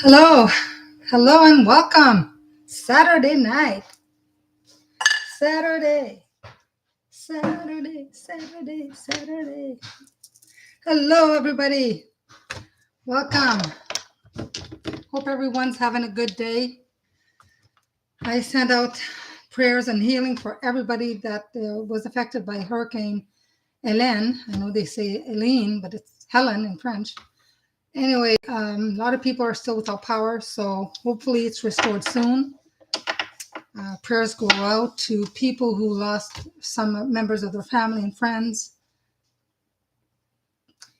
Hello, hello, and welcome. Saturday night, Saturday, Saturday, Saturday, Saturday. Hello, everybody. Welcome. Hope everyone's having a good day. I sent out prayers and healing for everybody that was affected by Hurricane Hélène. I know they say Helene, but it's Helen in French. Anyway, a lot of people are still without power, so hopefully it's restored soon. Prayers go out to people who lost some members of their family and friends.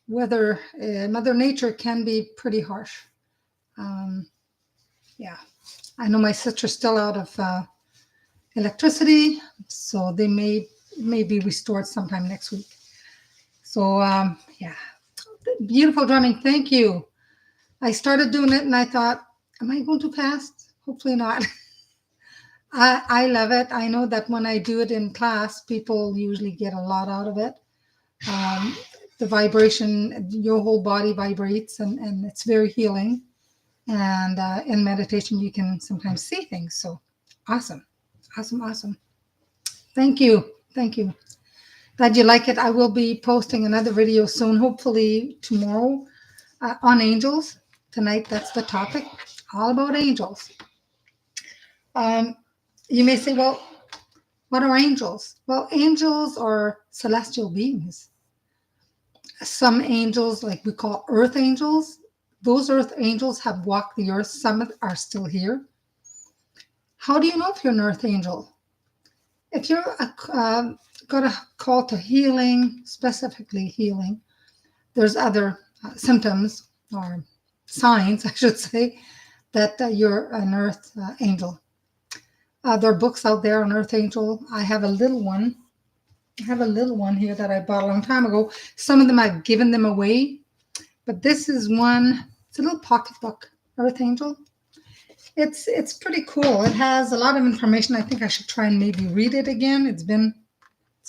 Whether Mother Nature can be pretty harsh. Yeah, I know my sister's still out of electricity, so they may be restored sometime next week. So yeah, beautiful drumming. Thank you. I started doing it and I thought, am I going too fast? Hopefully not. I love it. I know that when I do it in class, people usually get a lot out of it. The vibration, your whole body vibrates, and it's very healing. And in meditation, you can sometimes see things. So awesome, awesome, awesome. Thank you. Thank you. Glad you like it. I will be posting another video soon, hopefully tomorrow, on angels. Tonight, that's the topic, all about angels. You may say, well, what are angels? Well, angels are celestial beings. Some angels, like we call earth angels, those earth angels have walked the earth. Some are still here. How do you know if you're an earth angel? If you're got a call to healing, specifically healing, there's other symptoms or signs, I should say, that you're an earth angel. There are books out there on Earth Angel. I have a little one. Here that I bought a long time ago. Some of them I've given them away, but this is one. It's a little pocketbook, Earth Angel. It's pretty cool. It has a lot of information. I think I should try and maybe read it again. It's been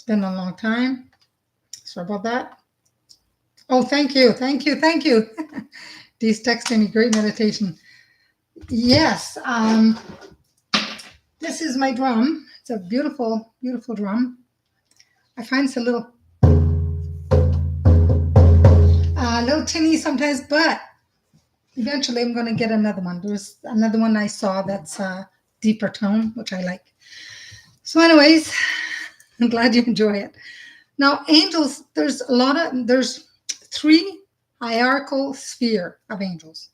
a long time. Sorry about that. Oh, thank you. Dee's texting me. Great meditation. Yes. This is my drum. It's a beautiful, beautiful drum. I find it's a little tinny sometimes, but eventually I'm going to get another one. There's another one I saw that's a deeper tone, which I like. So anyways, I'm glad you enjoy it. Now, angels, there's three hierarchical sphere of angels.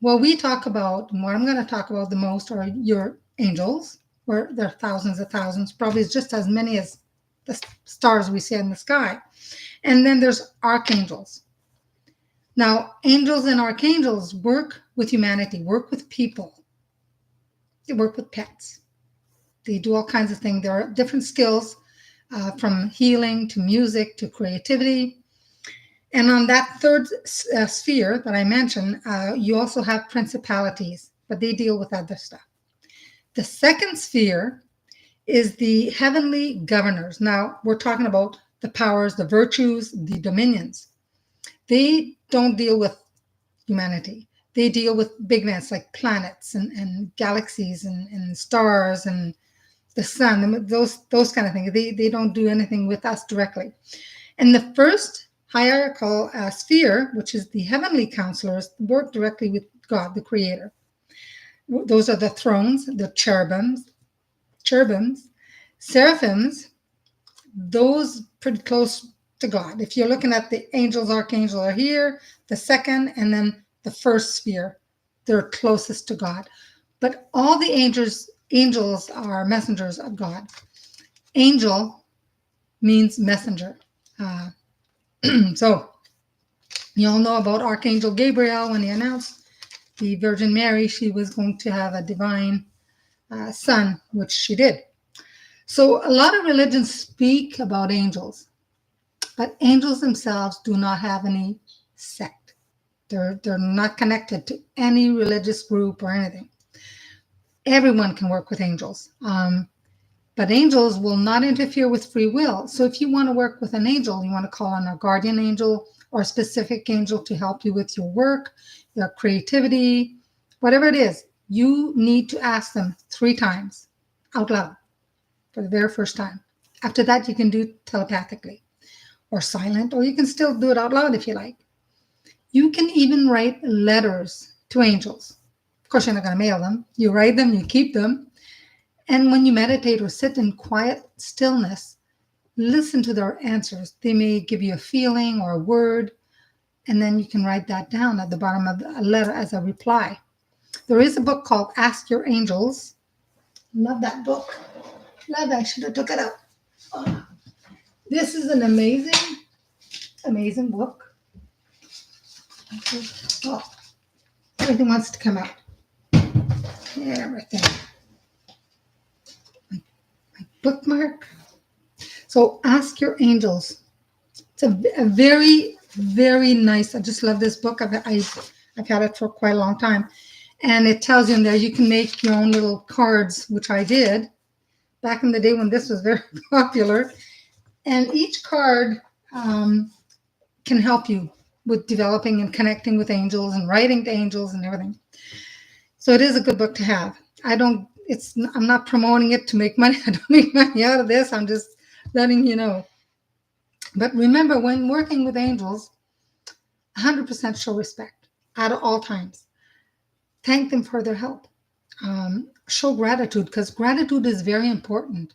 What we talk about, and what I'm going to talk about the most, are your angels, where there are thousands of thousands, probably just as many as the stars we see in the sky. And then there's archangels. Now, angels and archangels work with humanity, work with people. They work with pets. They do all kinds of things. There are different skills from healing to music to creativity. And on that third sphere that I mentioned, you also have principalities, but they deal with other stuff. The second sphere is the heavenly governors. Now, we're talking about the powers, the virtues, the dominions. They don't deal with humanity. They deal with big events like planets and galaxies and stars and the sun, and those kind of things. They don't do anything with us directly. And the first hierarchical sphere, which is the heavenly counselors, work directly with God, the Creator. Those are the thrones, the cherubims, seraphims, those pretty close to God. If you're looking at the angels, archangels are here, the second, and then the first sphere, they're closest to God. But all the angels are messengers of God. Angel means messenger. So you all know about Archangel Gabriel when he announced the Virgin Mary, she was going to have a divine son, which she did. So a lot of religions speak about angels, but angels themselves do not have any sect. They're not connected to any religious group or anything. Everyone can work with angels, but angels will not interfere with free will. So if you want to work with an angel, you want to call on a guardian angel or a specific angel to help you with your work, your creativity, whatever it is, you need to ask them 3 times out loud for the very first time. After that, you can do it telepathically or silent, or you can still do it out loud if you like. You can even write letters to angels. Of course, you're not going to mail them. You write them, you keep them. And when you meditate or sit in quiet stillness, listen to their answers. They may give you a feeling or a word, and then you can write that down at the bottom of a letter as a reply. There is a book called Ask Your Angels. Love that book. Love it. I should have took it out. Oh. This is an amazing, amazing book. Oh, everything wants to come out. Everything. My bookmark. So Ask Your Angels. It's a very, very nice. I just love this book. I've had it for quite a long time. And it tells you in there you can make your own little cards, which I did back in the day when this was very popular. And each card can help you with developing and connecting with angels and writing to angels and everything. So it is a good book to have. I'm not promoting it to make money. I don't make money out of this. I'm just letting you know. But remember, when working with angels, 100% show respect at all times. Thank them for their help. Show gratitude, because gratitude is very important.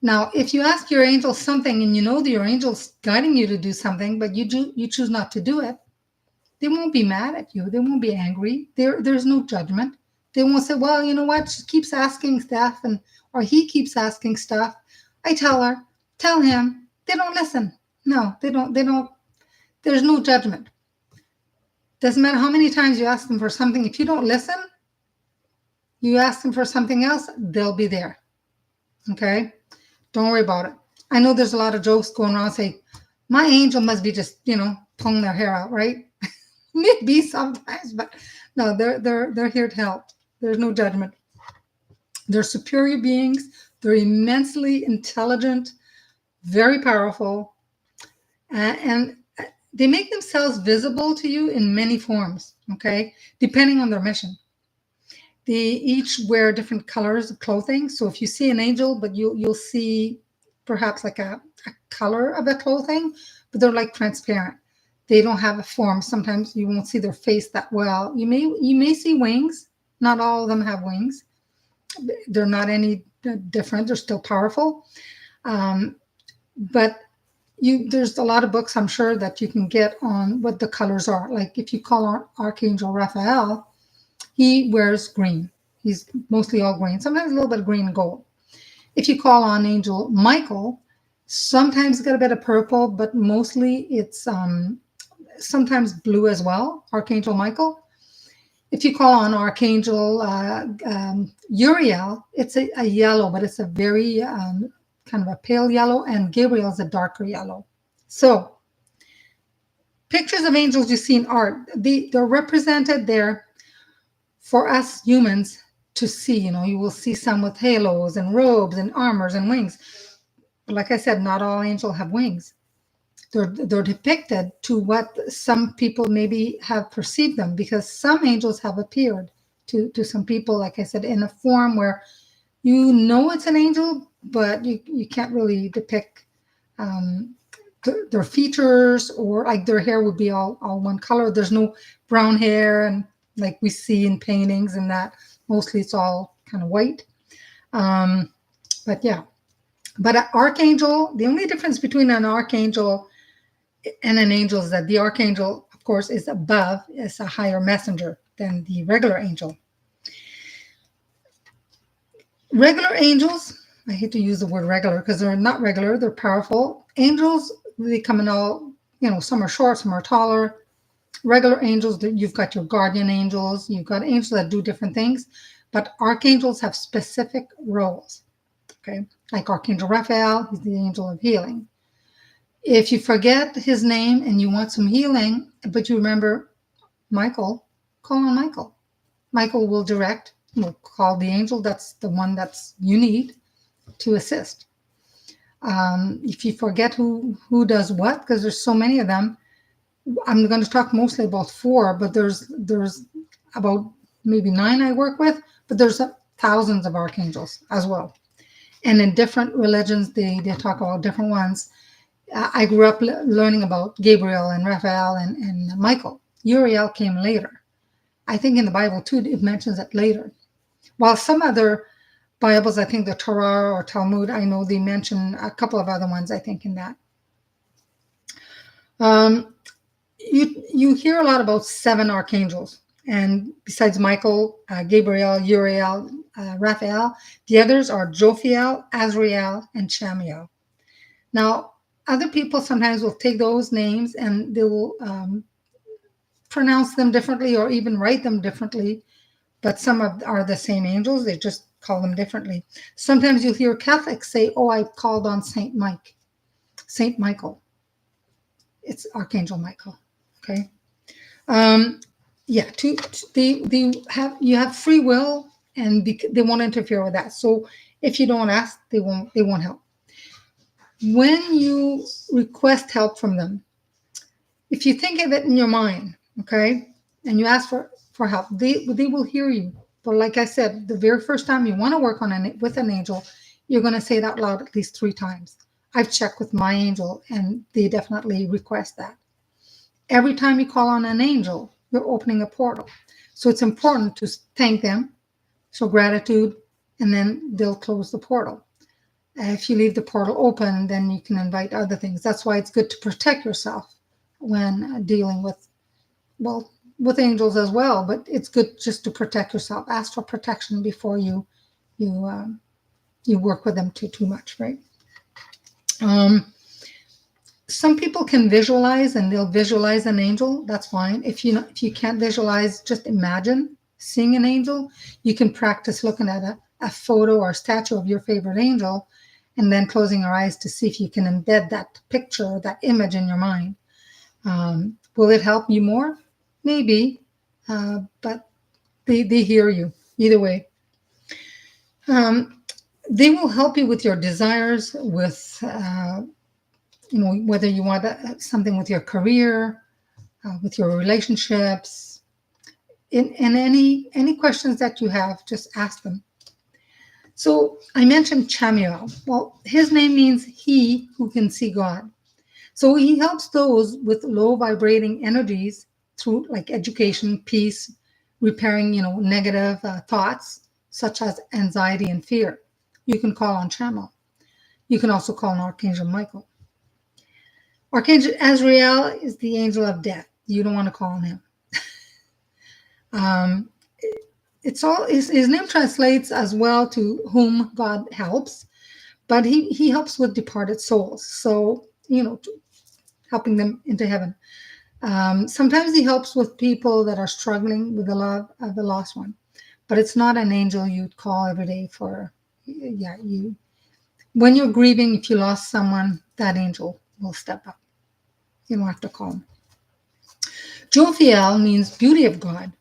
Now, if you ask your angel something and you know that your angel's guiding you to do something, but you choose not to do it, they won't be mad at you. They won't be angry. There's no judgment. They won't say, well, you know what? She keeps asking stuff, or he keeps asking stuff. I tell her, tell him. They don't listen. No, they don't. There's no judgment. Doesn't matter how many times you ask them for something. If you don't listen, you ask them for something else, they'll be there. Okay? Don't worry about it. I know there's a lot of jokes going around saying, my angel must be just, pulling their hair out, right? Maybe sometimes, but no, they're here to help. There's no judgment. They're superior beings. They're immensely intelligent, very powerful, and they make themselves visible to you in many forms, okay, depending on their mission. They each wear different colors of clothing. So if you see an angel, but you'll see perhaps like a color of the clothing, but they're like transparent. They don't have a form. Sometimes you won't see their face that well. You may see wings. Not all of them have wings. They're not any different. They're still powerful. But there's a lot of books, I'm sure, that you can get on what the colors are. Like if you call on Archangel Raphael, he wears green. He's mostly all green, sometimes a little bit of green and gold. If you call on Angel Michael, sometimes it's got a bit of purple, but mostly it's sometimes blue as well, Archangel Michael. If you call on Archangel Uriel, it's a yellow, but it's a very kind of a pale yellow, and Gabriel is a darker yellow. So pictures of angels you see in art, they're represented there for us humans to see. You will see some with halos and robes and armors and wings. But like I said, not all angels have wings. They're depicted to what some people maybe have perceived them, because some angels have appeared to some people, like I said, in a form where it's an angel, but you can't really depict their features, or like their hair would be all one color. There's no brown hair, and like we see in paintings and that. Mostly it's all kind of white. But yeah. But an archangel, the only difference between an archangel and an angel is that the archangel, of course, is above, is a higher messenger than the regular angel. Regular angels, I hate to use the word regular because they're not regular, they're powerful. Angels, they come in all, some are short, some are taller. Regular angels, you've got your guardian angels, you've got angels that do different things, but archangels have specific roles, okay? Like Archangel Raphael, he's the angel of healing. If you forget his name and you want some healing, but you remember Michael, call on Michael. Michael will direct, will call the angel, that's the one that's you need to assist. If you forget who does what, because there's so many of them, I'm going to talk mostly about 4, but there's about maybe 9 I work with, but there's thousands of archangels as well. And in different religions, they talk about different ones. I grew up learning about Gabriel and Raphael and Michael. Uriel came later. I think in the Bible too, it mentions it later. While some other Bibles, I think the Torah or Talmud, I know they mention a couple of other ones, I think, in that. You hear a lot about 7 archangels. And besides Michael, Gabriel, Uriel, Raphael, the others are Jophiel, Azrael, and Chamiel. Now, other people sometimes will take those names and they will pronounce them differently or even write them differently, but some are the same angels. They just call them differently. Sometimes you'll hear Catholics say, "Oh, I called on Saint Michael." It's Archangel Michael. Okay. Yeah. You have free will, and they won't interfere with that. So if you don't ask, they won't help. When you request help from them, if you think of it in your mind, okay, and you ask for help, they will hear you. But like I said, the very first time you want to work with an angel, you're going to say it out loud at least 3 times. I've checked with my angel, and they definitely request that. Every time you call on an angel, you're opening a portal. So it's important to thank them, show gratitude, and then they'll close the portal. If you leave the portal open, then you can invite other things. That's why it's good to protect yourself when dealing with angels as well. But it's good just to protect yourself. Ask for protection before you work with them too much, right? Some people can visualize, and they'll visualize an angel. That's fine. If you can't visualize, just imagine seeing an angel. You can practice looking at a photo or a statue of your favorite angel, and then closing your eyes to see if you can embed that picture, that image in your mind. Will it help you more? Maybe, but they hear you either way. They will help you with your desires, with whether you want something with your career, with your relationships, in any questions that you have, just ask them. So I mentioned Chamiel. Well, his name means he who can see God. So he helps those with low vibrating energies through like education, peace, repairing, negative thoughts such as anxiety and fear. You can call on Chamiel. You can also call on Archangel Michael. Archangel Azrael is the angel of death. You don't want to call on him. It's all his name translates as well to whom God helps, but he helps with departed souls. So helping them into heaven. Sometimes he helps with people that are struggling with the love of the lost one, but it's not an angel you'd call every day for. Yeah, when you're grieving, if you lost someone, that angel will step up. You don't have to call him. Jophiel means beauty of God.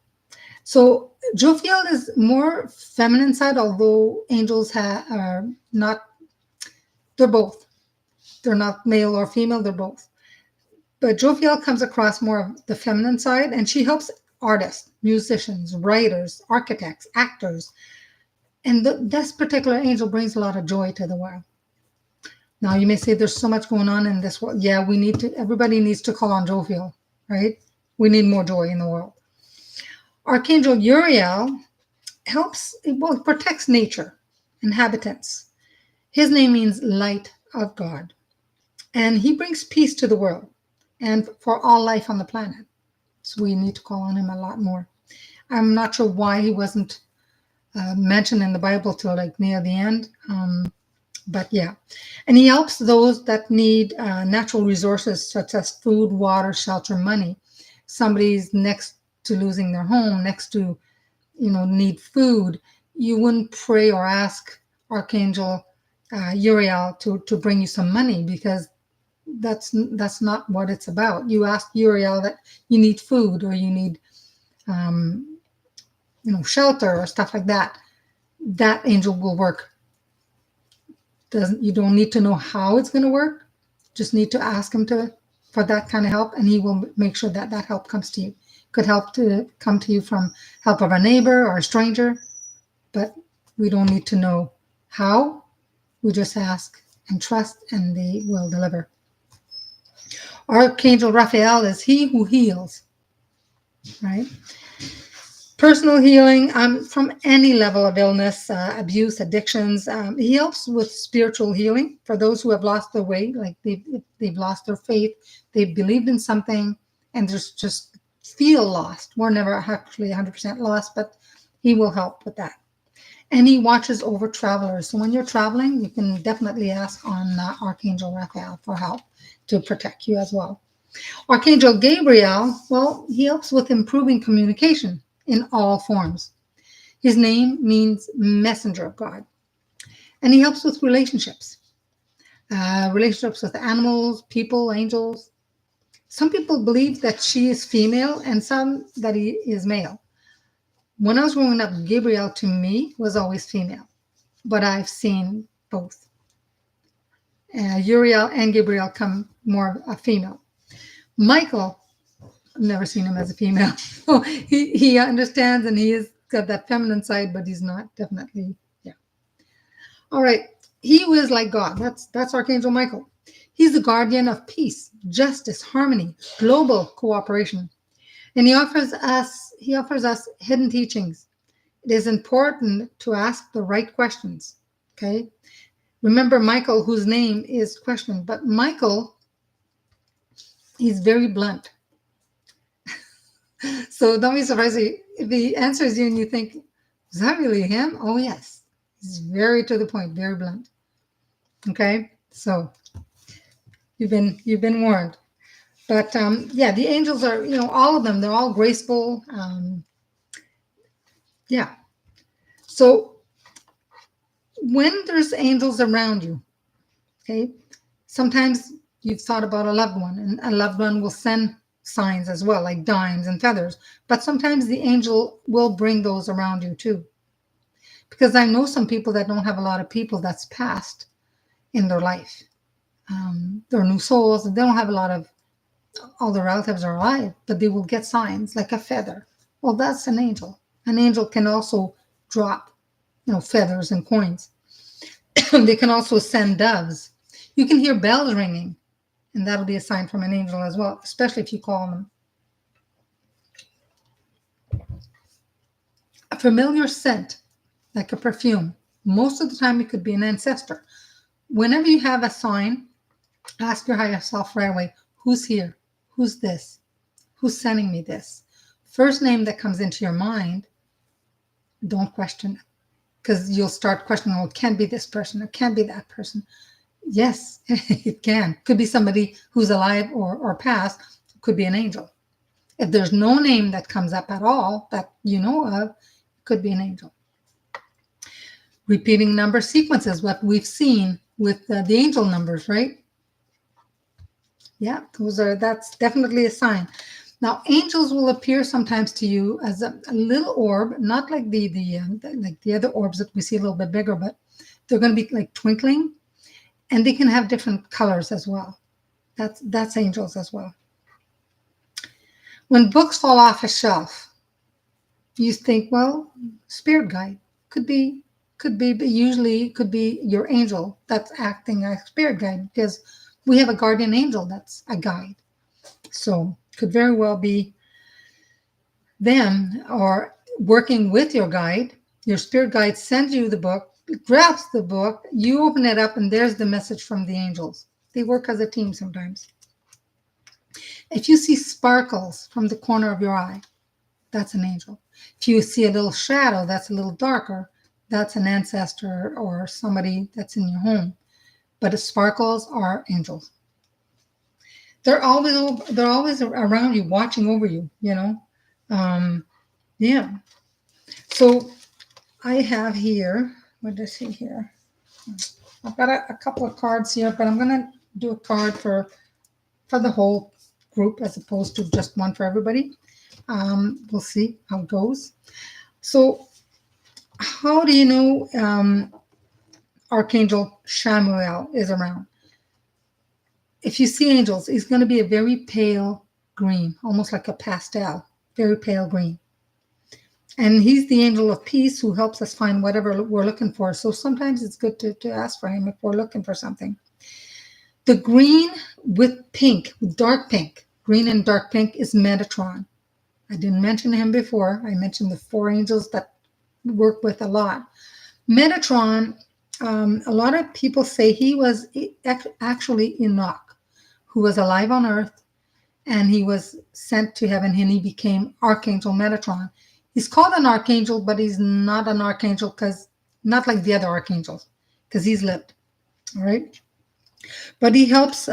So Jophiel is more feminine side, although angels are not. They're both. They're not male or female. They're both. But Jophiel comes across more of the feminine side, and she helps artists, musicians, writers, architects, actors. And this particular angel brings a lot of joy to the world. Now, you may say there's so much going on in this world. Yeah, everybody needs to call on Jophiel, right? We need more joy in the world. Archangel Uriel protects nature, inhabitants. His name means light of God. And he brings peace to the world and for all life on the planet. So we need to call on him a lot more. I'm not sure why he wasn't mentioned in the Bible till like near the end. But yeah. And he helps those that need natural resources such as food, water, shelter, money. Somebody's next to losing their home, next to, need food. You wouldn't pray or ask Archangel Uriel to bring you some money, because that's not what it's about. You ask Uriel that you need food or you need shelter or stuff like that. That angel will work. You don't need to know how it's going to work. Just need to ask him for that kind of help, and he will make sure that help comes to you. Could help to come to you from help of a neighbor or a stranger, but we don't need to know how. We just ask and trust, and they will deliver. Archangel Raphael is he who heals, right? Personal healing from any level of illness, abuse, addictions. He helps with spiritual healing for those who have lost their way, like they've lost their faith, they've believed in something, and just feel lost. We're never actually 100% lost, but he will help with that. And he watches over travelers. So when you're traveling, you can definitely ask on Archangel Raphael for help to protect you as well. Archangel Gabriel, well, he helps with improving communication in all forms. His name means messenger of God. And he helps with relationships, relationships with animals, people, angels. Some people believe that she is female and some that he is male. When I was growing up, Gabriel to me was always female, but I've seen both. Uriel and Gabriel come more a female. Michael, I've never seen him as a female. he understands and he has got that feminine side, but he's not definitely, yeah. All right. He who is like God. That's Archangel Michael. He's the guardian of peace, justice, harmony, global cooperation. And he offers us hidden teachings. It is important to ask the right questions. Okay. Remember Michael, whose name is question, but Michael, he's very blunt. So don't be surprised if he answers you and you think, is that really him? Oh, yes. He's very to the point, very blunt. Okay, so you've been warned. But yeah, the angels are, all of them, they're all graceful. Yeah. So when there's angels around you, okay, sometimes you've thought about a loved one, and a loved one will send signs as well, like dimes and feathers. But sometimes the angel will bring those around you too. Because I know some people that don't have a lot of people that's passed in their life. They're new souls, and they don't have a lot of, all the relatives are alive, but they will get signs like a feather. Well, that's an angel. An angel can also drop, feathers and coins. They can also send doves. You can hear bells ringing, and that'll be a sign from an angel as well, especially if you call them. A familiar scent, like a perfume. Most of the time, it could be an ancestor. Whenever you have a sign, ask your higher self right away, who's here? Who's this? Who's sending me this? First name that comes into your mind, don't question it. Because you'll start questioning, it can't be this person, it can't be that person. Yes, it can. Could be somebody who's alive or past, could be an angel. If there's no name that comes up at all that you know of, it could be an angel. Repeating number sequences, what we've seen with the angel numbers, right? Yeah, that's definitely a sign. Now, angels will appear sometimes to you as a little orb, not like the other orbs that we see a little bit bigger, but they're going to be like twinkling, and they can have different colors as well. That's angels as well. When books fall off a shelf, you think, well, spirit guide could be, but usually could be your angel that's acting as spirit guide, because we have a guardian angel that's a guide. So could very well be them or working with your guide. Your spirit guide sends you the book, grabs the book, you open it up, and there's the message from the angels. They work as a team sometimes. If you see sparkles from the corner of your eye, that's an angel. If you see a little shadow that's a little darker, that's an ancestor or somebody that's in your home. But the sparkles are angels. They're always around you, watching over you, yeah. So I have here, what does he here? I've got a couple of cards here, but I'm going to do a card for the whole group as opposed to just one for everybody. We'll see how it goes. So how do you know Archangel Chamuel is around? If you see angels, it's going to be a very pale green, almost like a pastel, very pale green. And he's the angel of peace who helps us find whatever we're looking for. So sometimes it's good to ask for him if we're looking for something. The green with pink, with dark pink, green and dark pink is Metatron. I didn't mention him before. I mentioned the 4 angels that work with a lot. Metatron, a lot of people say he was actually Enoch, who was alive on earth, and he was sent to heaven, and he became Archangel Metatron. He's called an archangel, but he's not an archangel because not like the other archangels, because he's lived. All right. But he helps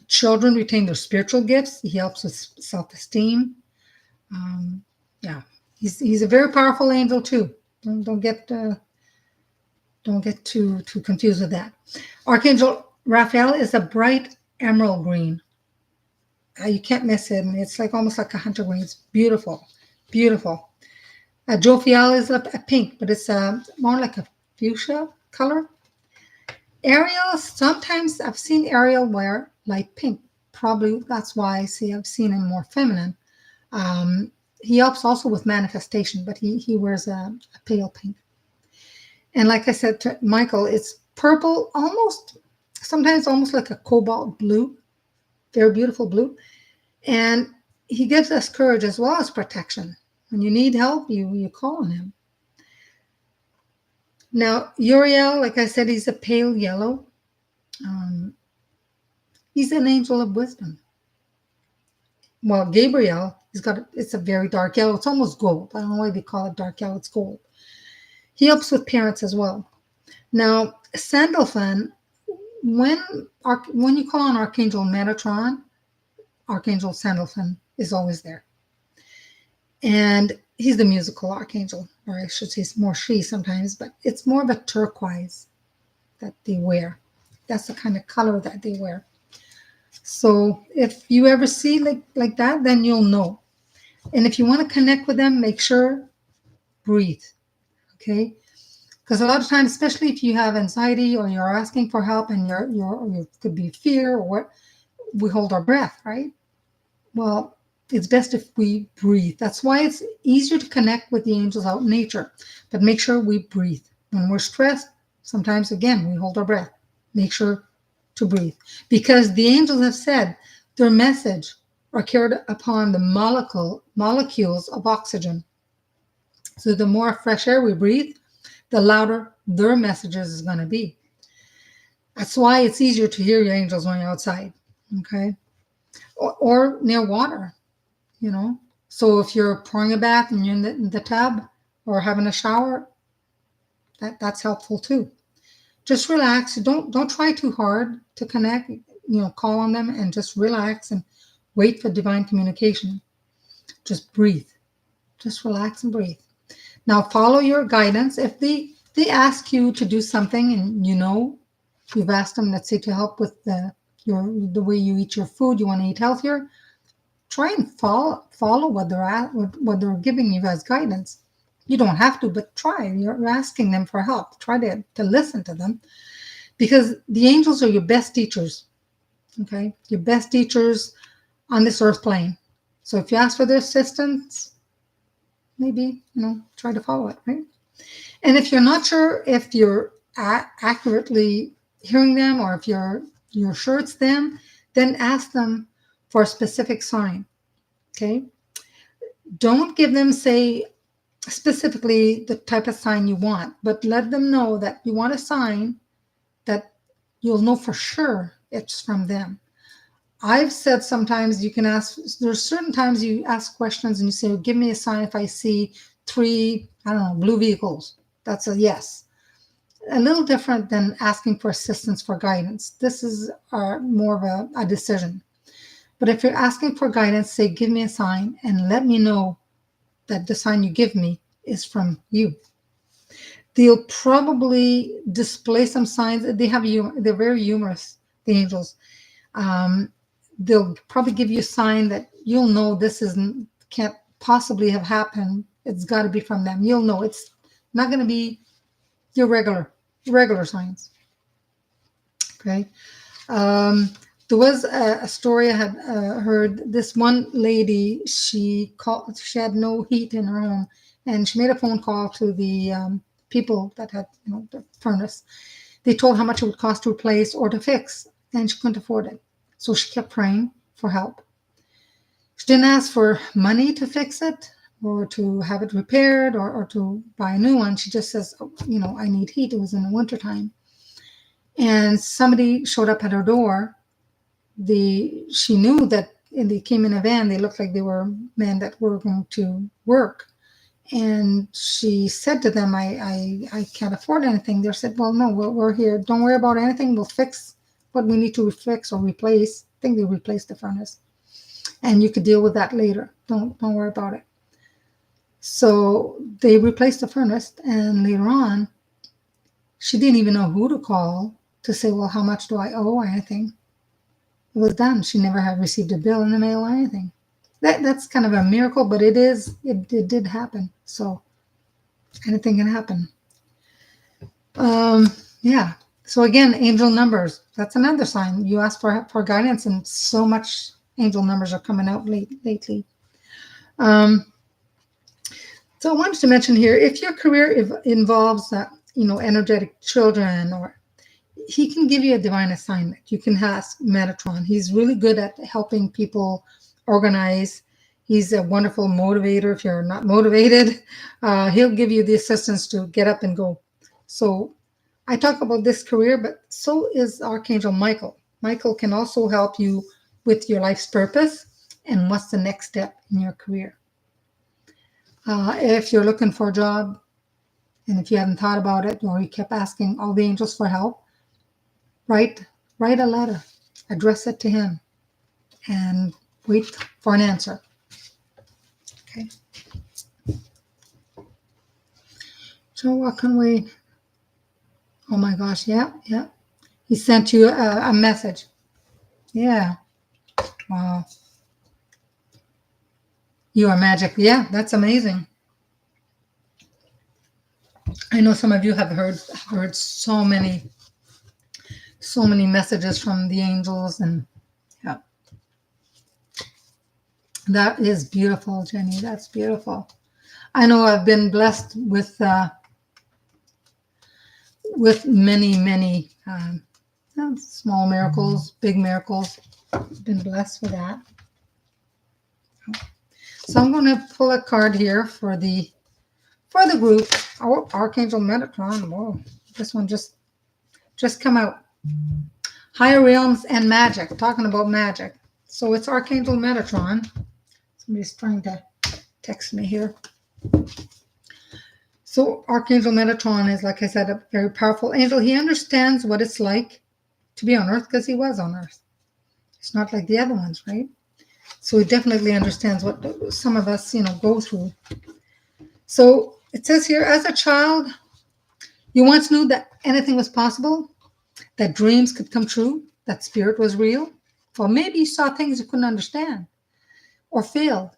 children retain their spiritual gifts. He helps with self-esteem. Yeah, he's a very powerful angel too. Don't get too confused with that. Archangel Raphael is a bright emerald green. You can't miss it. It's like almost like a hunter green. It's beautiful, beautiful. Jophiel is a pink, but it's more like a fuchsia color. Ariel, sometimes I've seen Ariel wear light pink. Probably that's why I've seen him more feminine. He helps also with manifestation, but he wears a pale pink. And like I said to Michael, it's purple, sometimes almost like a cobalt blue, very beautiful blue. And he gives us courage as well as protection. When you need help, you call on him. Now, Uriel, like I said, he's a pale yellow. He's an angel of wisdom. Well, Gabriel, it's a very dark yellow. It's almost gold. I don't know why they call it dark yellow. It's gold. He helps with parents as well. Now, Sandalphon, when you call on Archangel Metatron, Archangel Sandalphon is always there. And he's the musical archangel, or I should say it's more she sometimes, but it's more of a turquoise that they wear. That's the kind of color that they wear. So if you ever see like that, then you'll know. And if you want to connect with them, make sure breathe. Okay? Because a lot of times, especially if you have anxiety or you're asking for help and you could be fear or what, we hold our breath, right? Well, it's best if we breathe. That's why it's easier to connect with the angels out in nature. But make sure we breathe. When we're stressed, sometimes, again, we hold our breath. Make sure to breathe. Because the angels have said their message are carried upon the molecules of oxygen. So the more fresh air we breathe, the louder their messages is going to be. That's why it's easier to hear your angels when you're outside. Okay? Or near water. So if you're pouring a bath and you're in the tub or having a shower, that's helpful too. Just relax. Don't try too hard to connect. Call on them and just relax and wait for divine communication. Just breathe. Just relax and breathe. Now follow your guidance. If they ask you to do something and you've asked them, let's say, to help with the way you eat your food, you want to eat healthier, try and follow what they're giving you as guidance. You don't have to, but try. You're asking them for help. Try to listen to them, because the angels are your best teachers. Okay, your best teachers on this earth plane. So if you ask for their assistance, maybe try to follow it, right? And if you're not sure if you're accurately hearing them or if you're sure it's them, then ask them for a specific sign. Okay? Don't give them, say, specifically the type of sign you want, but let them know that you want a sign that you'll know for sure it's from them. I've said sometimes you can ask, there's certain times you ask questions and you say, give me a sign if I see 3, blue vehicles. That's a yes. A little different than asking for assistance for guidance. This is more of a decision. But if you're asking for guidance, say, give me a sign and let me know that the sign you give me is from you. They'll probably display some signs. They're very humorous, the angels. They'll probably give you a sign that you'll know this can't possibly have happened. It's got to be from them. You'll know it's not going to be your regular signs. Okay. There was a story I had heard. This one lady, she called. She had no heat in her home, and she made a phone call to the people that had, the furnace. They told how much it would cost to replace or to fix, and she couldn't afford it. So she kept praying for help. She didn't ask for money to fix it or to have it repaired or to buy a new one. She just says, oh, I need heat. It was in the wintertime. And somebody showed up at her door. She knew that, and they came in a van. They looked like they were men that were going to work. And she said to them, I can't afford anything. They said, well, no, we're here. Don't worry about anything. We'll fix what we need to fix or replace. I think they replaced the furnace. And you could deal with that later. Don't worry about it. So they replaced the furnace, and later on, she didn't even know who to call to say, well, how much do I owe or anything. It was done. She never had received a bill in the mail or anything. That's kind of a miracle, but it did happen. So anything can happen. Yeah. So again, angel numbers. That's another sign. You ask for guidance, and so much angel numbers are coming out lately. So I wanted to mention here, if your career involves, energetic children, or he can give you a divine assignment. You can ask Metatron. He's really good at helping people organize. He's a wonderful motivator. If you're not motivated, he'll give you the assistance to get up and go. So I talk about this career, but so is Archangel Michael. Michael can also help you with your life's purpose and what's the next step in your career. If you're looking for a job, and if you haven't thought about it, or you kept asking all the angels for help, write a letter, address it to him, and wait for an answer. Okay. So what can we? Oh my gosh! Yeah. He sent you a message. Yeah. Wow. You are magic. Yeah, that's amazing. I know some of you have heard so many messages from the angels, and yeah, that is beautiful, Jenny. That's beautiful. I know I've been blessed with many small miracles, big miracles. Been blessed with that. So I'm going to pull a card here for the group. Oh, Archangel Metatron. Whoa, this one just come out. Higher realms and magic. Talking about magic. So it's Archangel Metatron. Somebody's trying to text me here. So Archangel Metatron is, like I said, a very powerful angel. He understands what it's like to be on Earth because he was on Earth. It's not like the other ones, right? So he definitely understands what some of us, go through. So it says here, as a child, you once knew that anything was possible, that dreams could come true, that spirit was real. Or maybe you saw things you couldn't understand or failed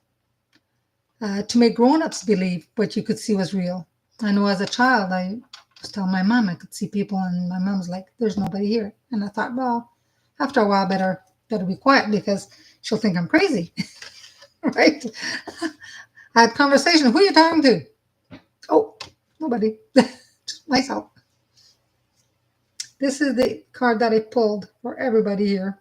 to make grown-ups believe what you could see was real. I know as a child, I was telling my mom I could see people, and my mom was like, there's nobody here. And I thought, well, after a while, better be quiet because she'll think I'm crazy. Right? I had a conversation. Who are you talking to? Oh, nobody. Just myself. This is the card that I pulled for everybody here.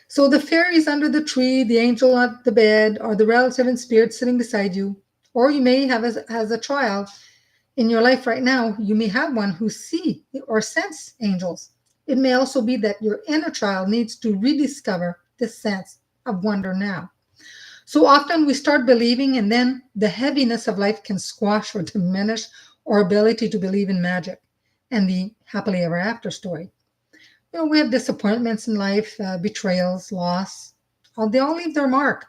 So the fairies under the tree, the angel at the bed, or the relative and spirit sitting beside you, or you may have as a child in your life right now, you may have one who see or sense angels. It may also be that your inner child needs to rediscover this sense of wonder now. So often we start believing, and then the heaviness of life can squash or diminish our ability to believe in magic and the happily ever after story. We have disappointments in life, betrayals, loss. They all leave their mark.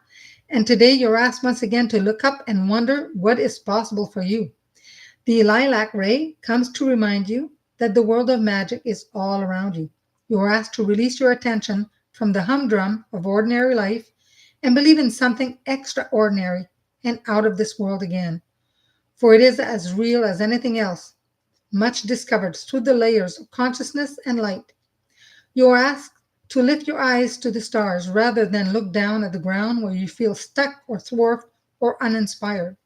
And today you're asked once again to look up and wonder what is possible for you. The lilac ray comes to remind you that the world of magic is all around you. You are asked to release your attention from the humdrum of ordinary life and believe in something extraordinary and out of this world again. For it is as real as anything else, much discovered through the layers of consciousness and light. You are asked to lift your eyes to the stars rather than look down at the ground where you feel stuck or thwarted or uninspired.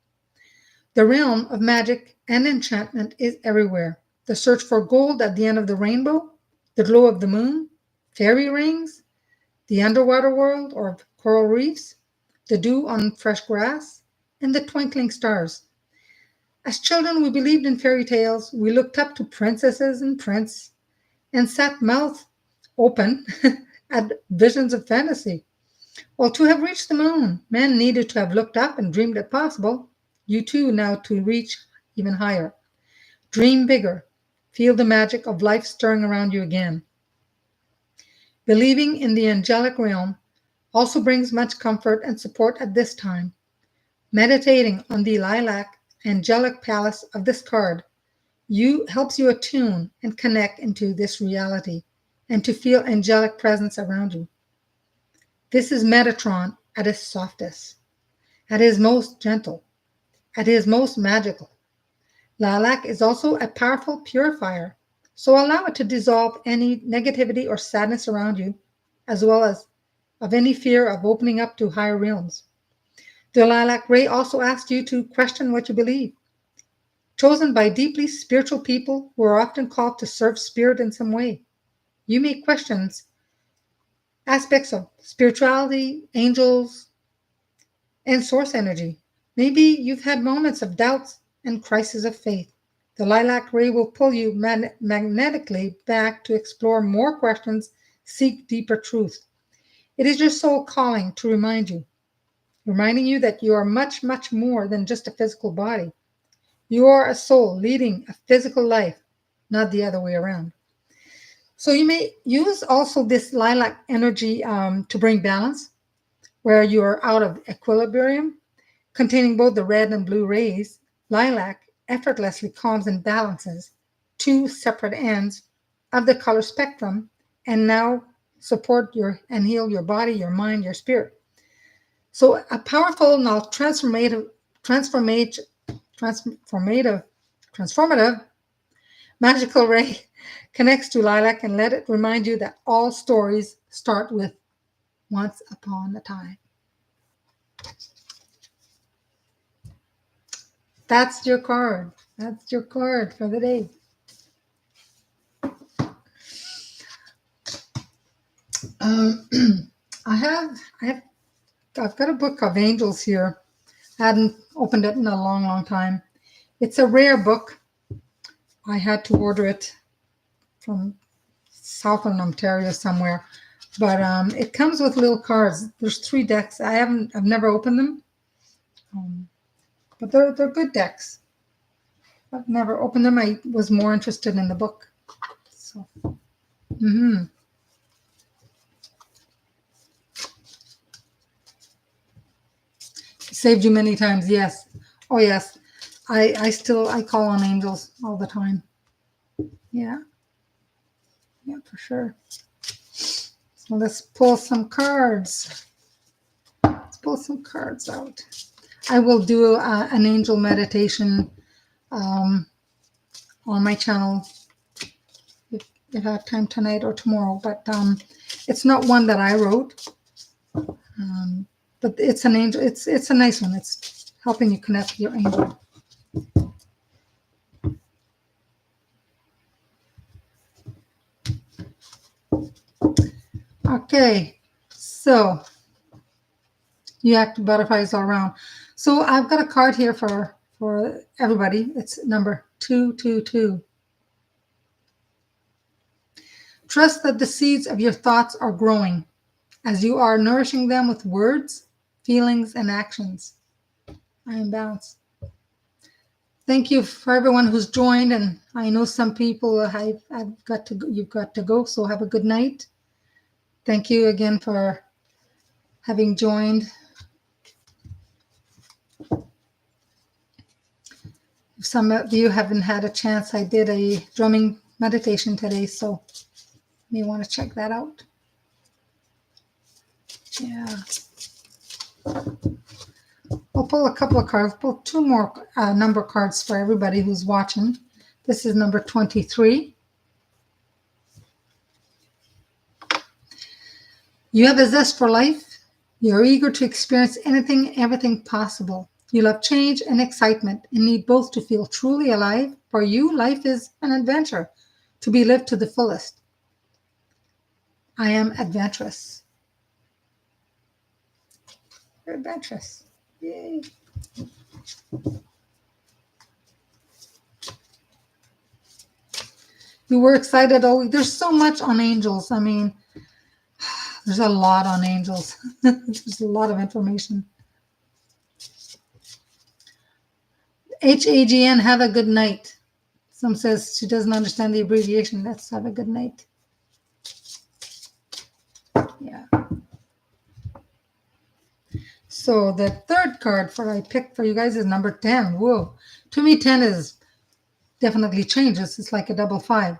The realm of magic and enchantment is everywhere. The search for gold at the end of the rainbow, the glow of the moon, fairy rings, the underwater world or coral reefs, the dew on fresh grass, and the twinkling stars. As children, we believed in fairy tales. We looked up to princesses and prince and sat mouth open at visions of fantasy. Well, to have reached the moon, man needed to have looked up and dreamed it possible. You too now to reach even higher. Dream bigger. Feel the magic of life stirring around you again. Believing in the angelic realm also brings much comfort and support at this time. Meditating on the lilac angelic palace of this card helps you attune and connect into this reality and to feel angelic presence around you. This is Metatron at his softest, at his most gentle, at his most magical. Lilac is also a powerful purifier, so allow it to dissolve any negativity or sadness around you, as well as of any fear of opening up to higher realms. The lilac ray also asks you to question what you believe. Chosen by deeply spiritual people who are often called to serve spirit in some way, you may question aspects of spirituality, angels, and source energy. Maybe you've had moments of doubts and crises of faith. The lilac ray will pull you magnetically back to explore more questions, seek deeper truth. It is your soul calling to reminding you that you are much, much more than just a physical body. You are a soul leading a physical life, not the other way around. So you may use also this lilac energy to bring balance where you are out of equilibrium. Containing both the red and blue rays, lilac effortlessly calms and balances two separate ends of the color spectrum and now support and heal your body, your mind, your spirit. So a powerful now transformative magical ray connects to lilac and let it remind you that all stories start with once upon a time. That's your card. That's your card for the day. I've got a book of angels here. I hadn't opened it in a long, long time. It's a rare book. I had to order it from Southern Ontario somewhere, but it comes with little cards. There's 3 decks. I've never opened them, but they're good decks. I've never opened them. I was more interested in the book. So, Saved you many times, yes. Oh yes. I call on angels all the time. Yeah. Yeah, for sure. So let's pull some cards. Let's pull some cards out. I will do an angel meditation on my channel if I have time tonight or tomorrow. But it's not one that I wrote. But it's an angel. It's a nice one. It's helping you connect with your angel. Okay, so you have butterflies all around. So I've got a card here for everybody. It's number 222. Trust that the seeds of your thoughts are growing as you are nourishing them with words, feelings, and actions. I am balanced. Thank you for everyone who's joined, and I know some people you've got to go, so have a good night. Thank you again for having joined. If some of you haven't had a chance, I did a drumming meditation today, so you may want to check that out. Yeah. I'll pull a couple of cards. Pull 2 more number cards for everybody who's watching. This is number 23. You have a zest for life. You're eager to experience anything, everything possible. You love change and excitement and need both to feel truly alive. For you, life is an adventure to be lived to the fullest. I am adventurous. You're adventurous. Yay. You were excited. Oh, there's so much on angels. I mean, there's a lot on angels. There's a lot of information. HAGN, have a good night. Some says she doesn't understand the abbreviation. Let's have a good night. Yeah. So the third card I picked for you guys is number 10. Whoa. To me, 10 is definitely changes. It's like a double 5.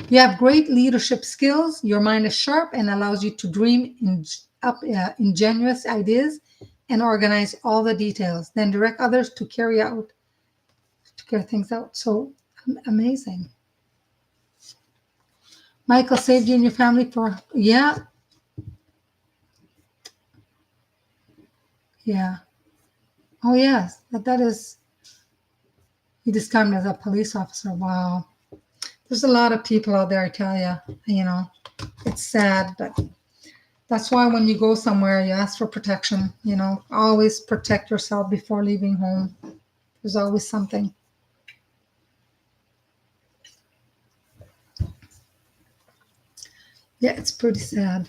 You have great leadership skills. Your mind is sharp and allows you to dream up ingenious ideas and organize all the details, then direct others to carry things out. So amazing. Michael saved you and your family yeah. Oh yes, that is. He described as a police officer. Wow. There's a lot of people out there, I tell you, it's sad, but that's why when you go somewhere, you ask for protection, always protect yourself before leaving home. There's always something. Yeah, it's pretty sad.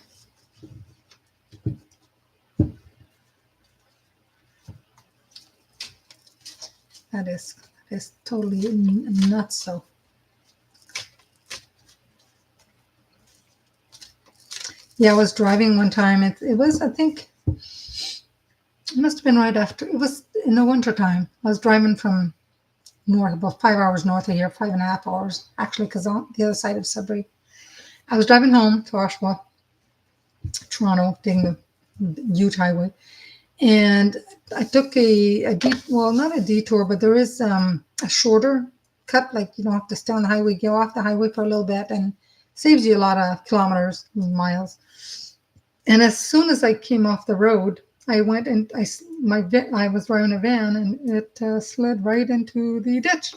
That is totally nuts. So. Yeah, I was driving one time. It was, I think, it must have been right after. It was in the winter time. I was driving from north, about 5 hours north of here, 5.5 hours, actually, because on the other side of Sudbury. I was driving home to Oshawa, Toronto, taking the Ute Highway. And I took not a detour, but there is a shorter cut, like you don't have to stay on the highway, go off the highway for a little bit, and saves you a lot of kilometers, miles. And as soon as I came off the road, I went and I was driving a van, and it slid right into the ditch.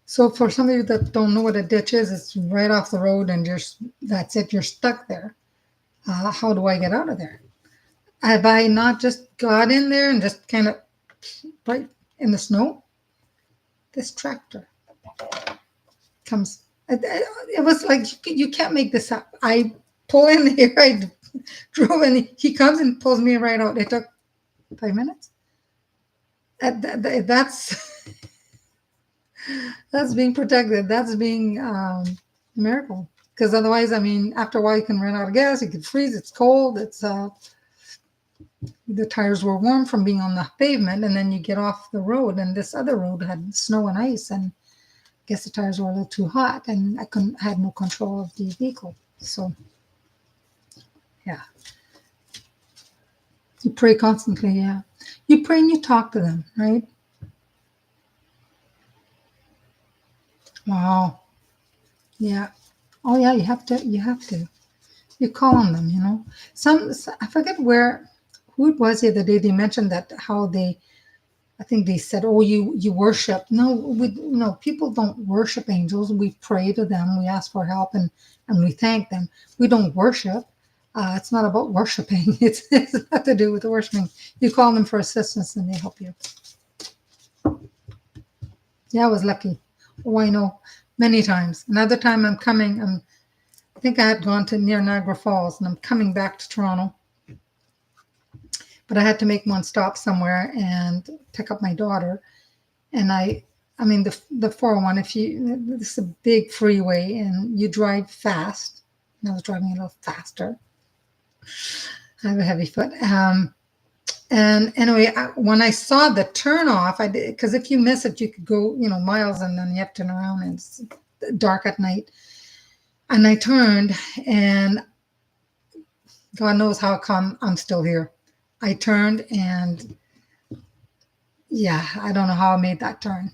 So for some of you that don't know what a ditch is, it's right off the road, and that's it. You're stuck there. How do I get out of there? Have I not just got in there and just kind of right in the snow? This tractor comes. It was like you can't make this up. I pull in here. I drove in. He comes and pulls me right out. It took 5 minutes. That's that's being protected. That's being a miracle. Because otherwise, I mean, after a while, you can run out of gas. You can freeze. It's cold. The tires were warm from being on the pavement, and then you get off the road, and this other road had snow and ice, and I guess the tires were a little too hot, and I had no control of the vehicle. So, yeah. You pray constantly, yeah. You pray and you talk to them, right? Wow. Yeah. Oh, yeah, you have to. You call on them, I forget who it was the other day, they mentioned that how I think they said, oh, you worship. No, people don't worship angels. We pray to them. We ask for help and we thank them. We don't worship. It's not about worshiping. It's not to do with worshiping. You call them for assistance and they help you. Yeah, I was lucky. Oh, I know. Many times. Another time I think I had gone to near Niagara Falls and I'm coming back to Toronto. But I had to make one stop somewhere and pick up my daughter. And I mean, the 401, this is a big freeway and you drive fast. And I was driving a little faster. I have a heavy foot. And anyway, when I saw the turnoff, I did, because if you miss it, you could go, miles and then you have to turn around and it's dark at night. And I turned and God knows how come I'm still here. I turned and yeah, I don't know how I made that turn.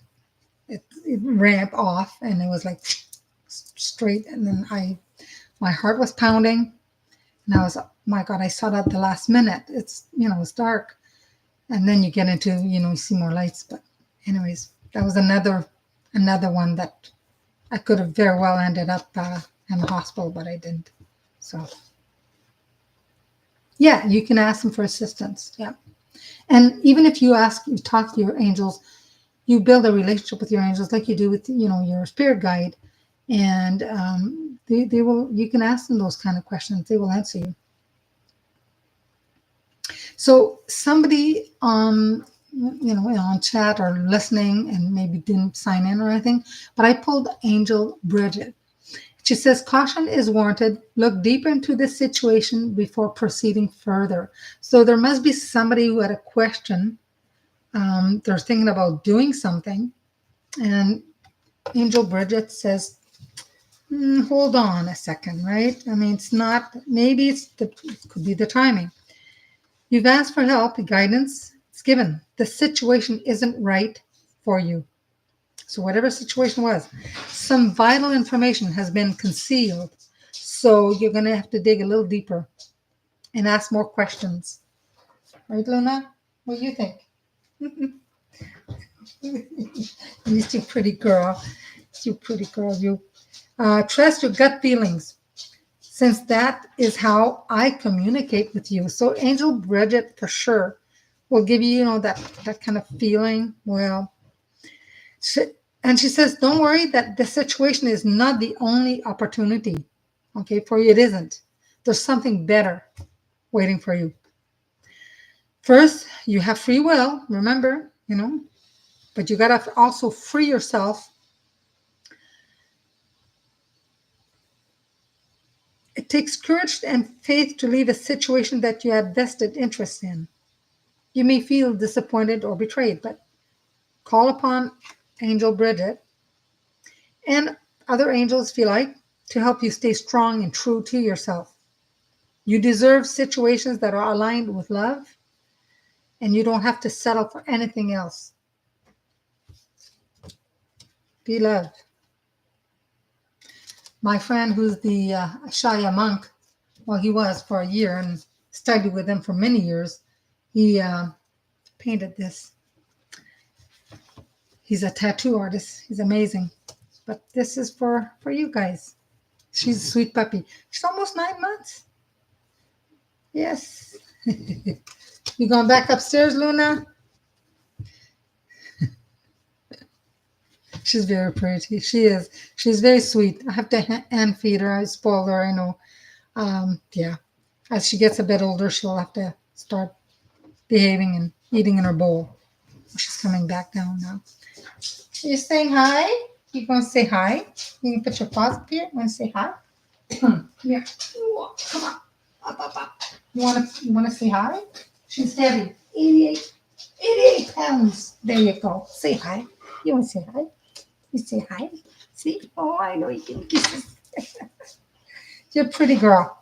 It ramped off and it was like straight. And then my heart was pounding And I was, oh my God, I saw that the last minute. It's, it's dark. And then you get into, you see more lights. But anyways, that was another one that I could have very well ended up in the hospital, but I didn't. So, yeah, you can ask them for assistance. Yeah. And even if you talk to your angels, you build a relationship with your angels like you do with, your spirit guide. And they will, you can ask them those kind of questions. They will answer you. So somebody on chat or listening and maybe didn't sign in or anything, but I pulled Angel Bridget. She says, caution is warranted. Look deeper into this situation before proceeding further. So there must be somebody who had a question. They're thinking about doing something. And Angel Bridget says, hold on a second, right? I mean, it's not, maybe it could be the timing. You've asked for help, guidance, it's given. The situation isn't right for you. So whatever situation was, some vital information has been concealed. So you're going to have to dig a little deeper and ask more questions. Right, Luna? What do you think? You pretty girl. You pretty girl, you. Trust your gut feelings, since that is how I communicate with you. So Angel Bridget, for sure, will give you, that kind of feeling. Well, and she says, don't worry that the situation is not the only opportunity. Okay, for you, it isn't. There's something better waiting for you. First, you have free will, remember, but you got to also free yourself. It takes courage and faith to leave a situation that you have vested interest in. You may feel disappointed or betrayed, but call upon Angel Bridget and other angels, if you like, to help you stay strong and true to yourself. You deserve situations that are aligned with love, and you don't have to settle for anything else. Be loved. My friend, who's the Shaya monk, well, he was for a year and studied with him for many years, he painted this. He's a tattoo artist. He's amazing. But this is for you guys. She's a sweet puppy. She's almost 9 months. Yes. You going back upstairs, Luna? She's very pretty. She is. She's very sweet. I have to hand feed her. I spoil her, I know. Yeah. As she gets a bit older, she'll have to start behaving and eating in her bowl. She's coming back down now. Are you saying hi? You going to say hi? You can put your paws up here. You want to say hi? Come here. Come on. Up. You want to say hi? She's heavy. 88 pounds. There you go. Say hi. You want to say hi? You say hi. See? Oh, I know you can kisses. You're a pretty girl.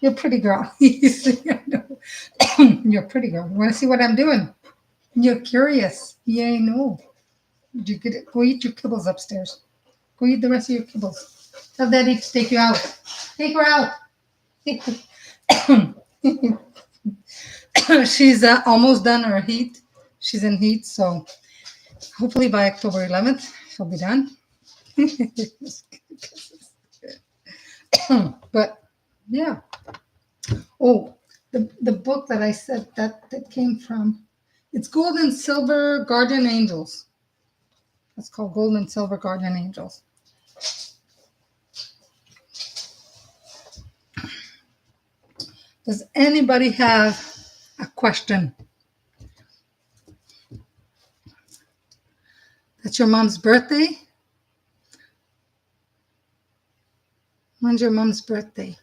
You're a pretty girl. I know. You're a pretty girl. You want to see what I'm doing? You're curious. Yeah, I know. You get it. Go eat your kibbles upstairs. Go eat the rest of your kibbles. Tell Daddy to take you out. Take her out. She's almost done her heat. She's in heat, so hopefully by October 11th, she'll be done. But yeah. Oh, the book that I said that came from, it's Gold and Silver Guardian Angels. It's called Gold and Silver Guardian Angels. Does anybody have a question? That's your mom's birthday? When's your mom's birthday?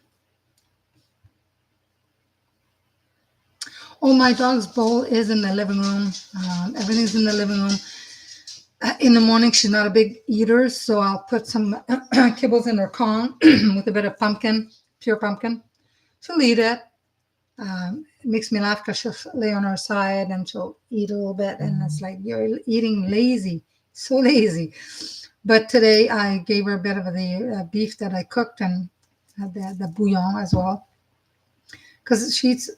Oh, my dog's bowl is in the living room. Everything's in the living room. In the morning, she's not a big eater, so I'll put some kibbles in her Kong with a bit of pumpkin, pure pumpkin. She'll eat it. It makes me laugh because she'll lay on her side and she'll eat a little bit, and it's like, you're eating lazy, so lazy. But today I gave her a bit of the beef that I cooked and the bouillon as well. because she's,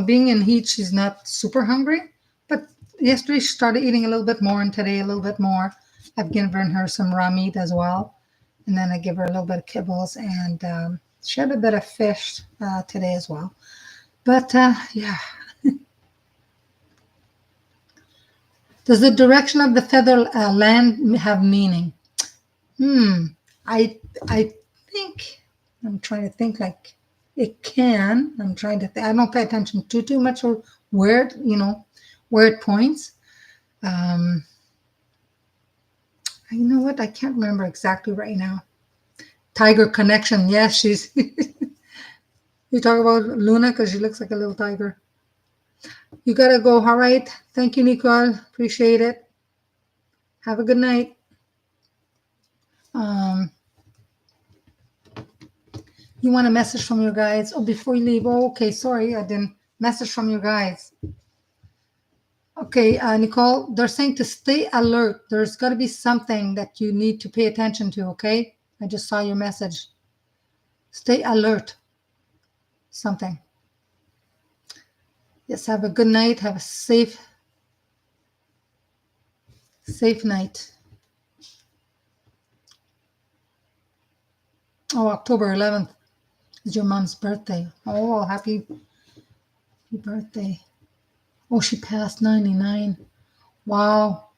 being in heat, she's not super hungry. But yesterday she started eating a little bit more, and today a little bit more. I've given her some raw meat as well, and then I give her a little bit of kibbles, and she had a bit of fish today as well. But yeah, does the direction of the feather land have meaning? I I think I'm trying to think like it can. I'm trying to. I don't pay attention too much or where where it points. Um, you know what? I can't remember exactly right now. Tiger connection. Yes, she's. You talk about Luna because she looks like a little tiger. You gotta go. All right. Thank you, Nicole. Appreciate it. Have a good night. Um, you want a message from your guides? Oh, before you leave. Oh, okay. Sorry, I didn't message from your guides. Okay, Nicole, they're saying to stay alert. There's got to be something that you need to pay attention to, okay? I just saw your message. Stay alert. Something. Yes, have a good night. Have a safe night. Oh, October 11th is your mom's birthday. Oh, happy birthday. Oh, she passed 99. Wow.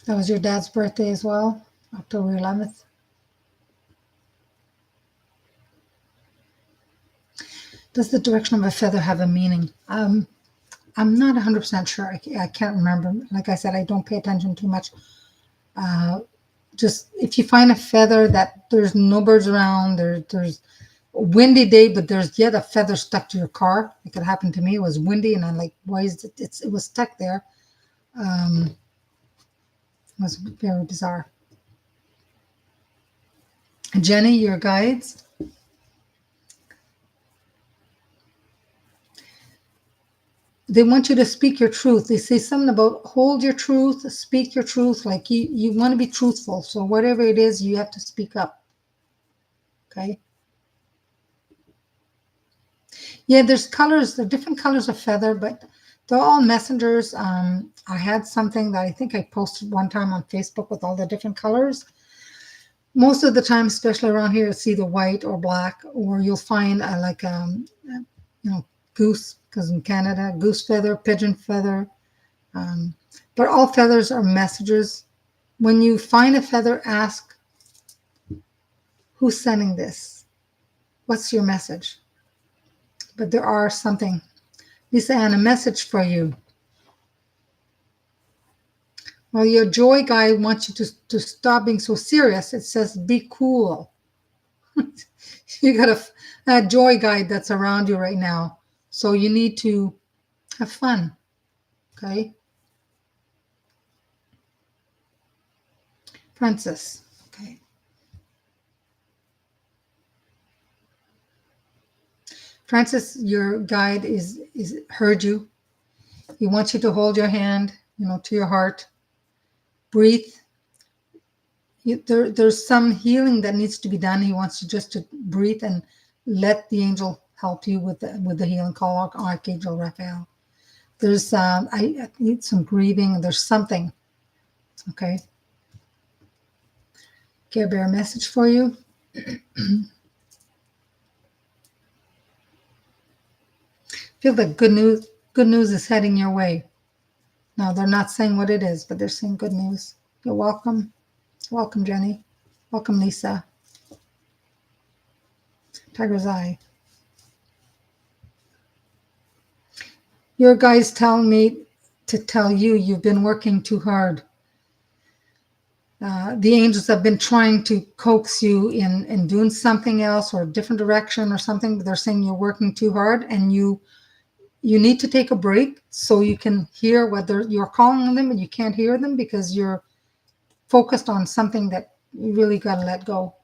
That was your dad's birthday as well, October 11th. Does the direction of a feather have a meaning? I'm not 100% sure. I can't remember. Like I said, I don't pay attention too much. Just if you find a feather that there's no birds around, there's a windy day, but there's yet a feather stuck to your car. It could happen to me. It was windy, and I'm like, why is it? It was stuck there. It was very bizarre. Jenny, your guides. They want you to speak your truth. They say something about hold your truth, speak your truth. Like you want to be truthful. So whatever it is, you have to speak up. Okay. Yeah, there's colors, there are different colors of feather, but they're all messengers. I had something that I think I posted one time on Facebook with all the different colors. Most of the time, especially around here, it's either white or black, or you'll find goose, because in Canada, goose feather, pigeon feather. But all feathers are messages. When you find a feather, ask, who's sending this? What's your message? But there are something. Lisa Ann, a message for you. Well, your joy guide wants you to stop being so serious. It says, be cool. You got a joy guide that's around you right now. So you need to have fun. Okay. Francis. Okay. Francis, your guide is heard you. He wants you to hold your hand, to your heart. Breathe. There's some healing that needs to be done. He wants you just to breathe and let the angel help you with the healing. Call Archangel Raphael. There's I need some grieving. There's something. Okay. Care Bear message for you. Feel that good news is heading your way. Now they're not saying what it is, but they're saying good news. You're welcome. Welcome, Jenny. Welcome, Lisa. Tiger's Eye. Your guys tell me to tell you you've been working too hard. The angels have been trying to coax you in doing something else or a different direction or something, but they're saying you're working too hard and you need to take a break so you can hear whether you're calling them and you can't hear them because you're focused on something that you really got to let go.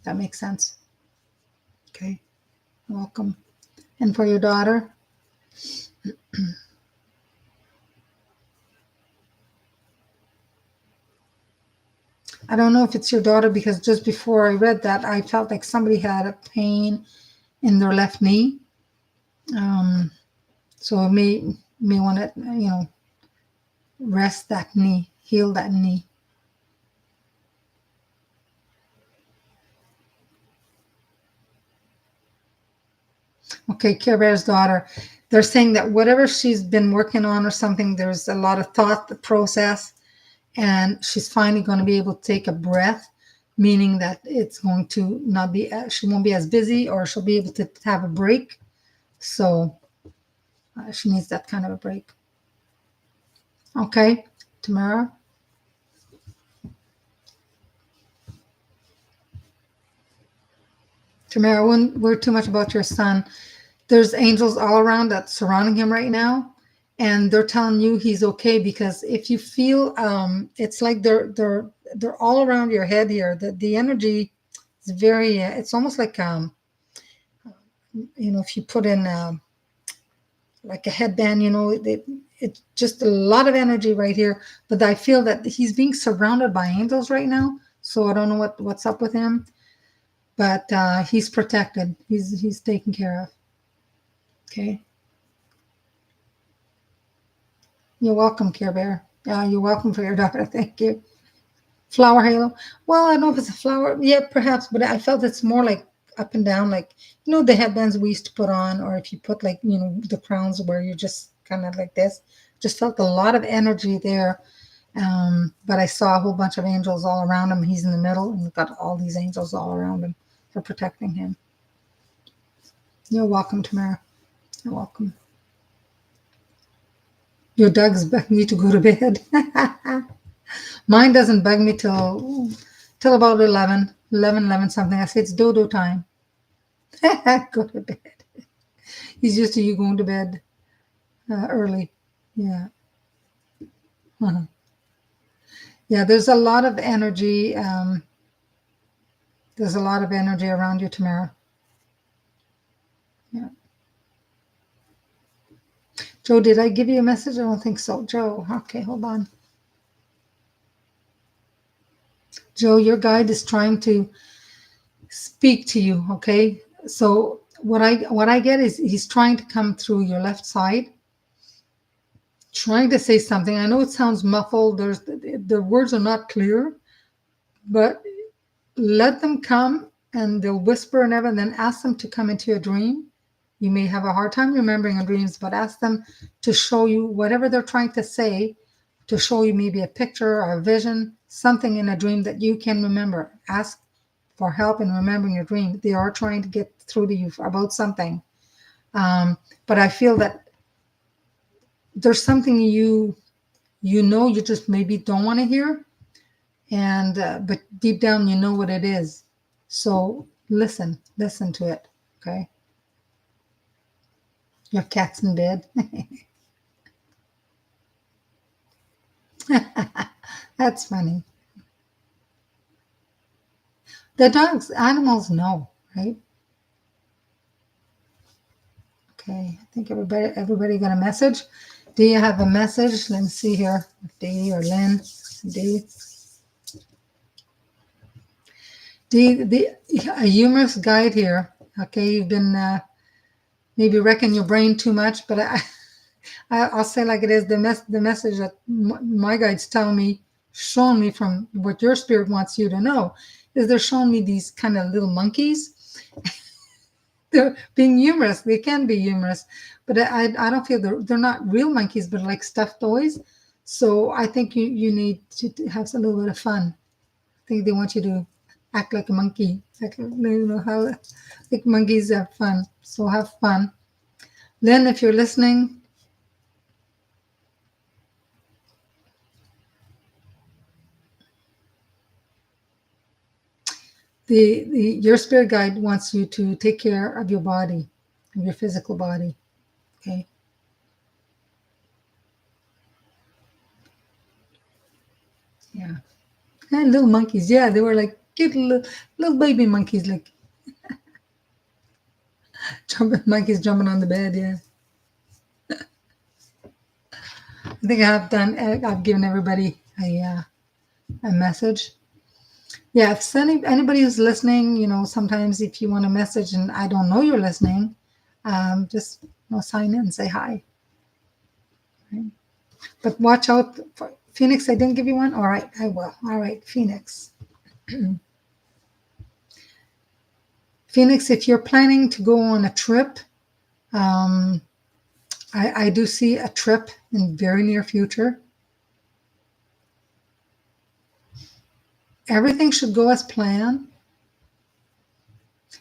That makes sense. Okay. Welcome. And for your daughter, I don't know if it's your daughter because just before I read that, I felt like somebody had a pain in their left knee. So may want to rest that knee, heal that knee. Okay, Care Bear's daughter. They're saying that whatever she's been working on or something, there's a lot of thought, the process, and she's finally going to be able to take a breath, meaning that it's going to not be, she won't be as busy, or she'll be able to have a break. So she needs that kind of a break. Okay, Tamara. Tamara, I wouldn't worry too much about your son. There's angels all around that's surrounding him right now, and they're telling you he's okay, because if you feel it's like they're all around your head here. The energy is very it's almost like if you put in like a headband, it's just a lot of energy right here. But I feel that he's being surrounded by angels right now, so I don't know what's up with him, but he's protected. He's taken care of. Okay. You're welcome, Care Bear. You're welcome for your daughter. Thank you. Flower halo. Well, I don't know if it's a flower. Yeah, perhaps, but I felt it's more like up and down, like the headbands we used to put on, or if you put like the crowns where you're just kind of like this. Just felt a lot of energy there. But I saw a whole bunch of angels all around him. He's in the middle, and we've got all these angels all around him for protecting him. You're welcome, Tamara. You're welcome. Your dog's begging you to go to bed. Mine doesn't bug me till about 11 something. I say it's dodo time. Go to bed. He's used to you going to bed early. Yeah. Uh-huh. Yeah, there's a lot of energy. There's a lot of energy around you, Tamara. Yeah. Joe, did I give you a message? I don't think so. Joe, okay, hold on. Joe, your guide is trying to speak to you, okay? So what I get is he's trying to come through your left side, trying to say something. I know it sounds muffled. The words are not clear, but let them come, and they'll whisper and everything. Then ask them to come into your dream. You may have a hard time remembering your dreams, but ask them to show you whatever they're trying to say, to show you maybe a picture or a vision, something in a dream that you can remember. Ask for help in remembering your dream. They are trying to get through to you about something. But I feel that there's something you just maybe don't want to hear, and but deep down you know what it is. So listen to it. Okay. Your cat's in bed. That's funny. The animals know, right? Okay, I think everybody got a message. Do you have a message? Let me see here. Dee or Lynn. Dee. A humorous guide here. Okay, you've been maybe wrecking your brain too much, but I'll say like it is. The message that my guides tell me, showing me from what your spirit wants you to know, is they're showing me these kind of little monkeys. They're being humorous. They can be humorous, but I don't feel they're not real monkeys, but like stuffed toys. So I think you need to have a little bit of fun. I think they want you to act like a monkey. Like, how like monkeys have fun. So have fun. Then if you're listening, your spirit guide wants you to take care of your body, of your physical body. Okay. Yeah. And little monkeys. Yeah, they were like cute little baby monkeys, like monkeys jumping on the bed. Yeah. I think I've given everybody a message. Yeah, if anybody who's listening, sometimes if you want to message and I don't know you're listening, just sign in and say hi. Right? But watch out for Phoenix. I didn't give you one. All right, I will. All right, Phoenix. Phoenix, if you're planning to go on a trip, um, I do see a trip in very near future. Everything should go as planned.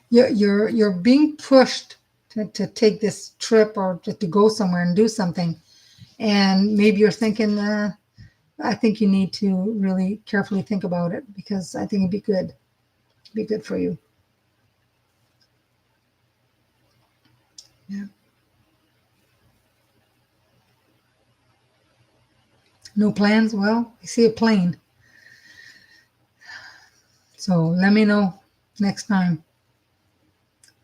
You're being pushed to take this trip or to go somewhere and do something, and maybe you're thinking, I think you need to really carefully think about it because I think it'd be good for you. Yeah. No plans? Well, I see a plane. So let me know next time.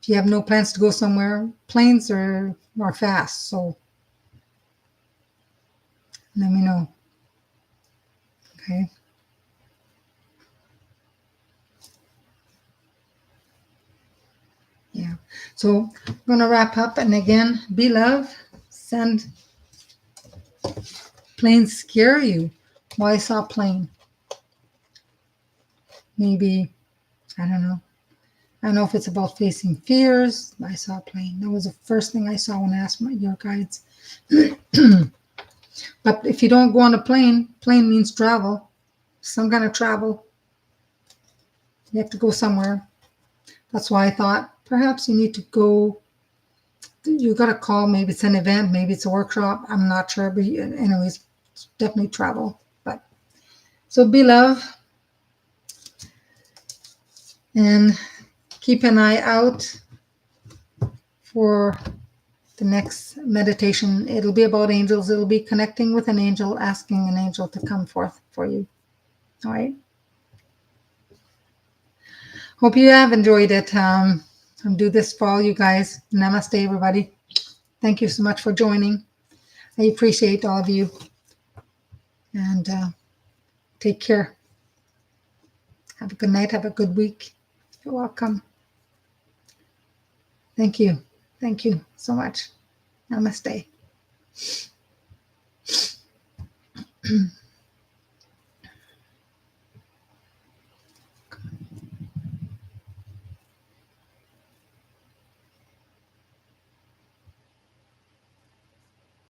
If you have no plans to go somewhere, planes are fast. So let me know. Okay. Yeah. So I'm gonna wrap up, and again, be love. Send planes scare you. Why I saw plane? Maybe I don't know. I don't know if it's about facing fears. I saw a plane. That was the first thing I saw when I asked your guides. But if you don't go on a plane, plane means travel, some kind of travel. You have to go somewhere. That's why I thought perhaps you need to go. You got a call. Maybe it's an event. Maybe it's a workshop. I'm not sure. But anyways, it's definitely travel. But so be love and keep an eye out for the next meditation. It'll be about angels. It'll be connecting with an angel, asking an angel to come forth for you. All right. Hope you have enjoyed it. I'll do this for all you guys. Namaste, everybody. Thank you so much for joining. I appreciate all of you. And take care. Have a good night. Have a good week. You're welcome. Thank you. Thank you so much. Namaste.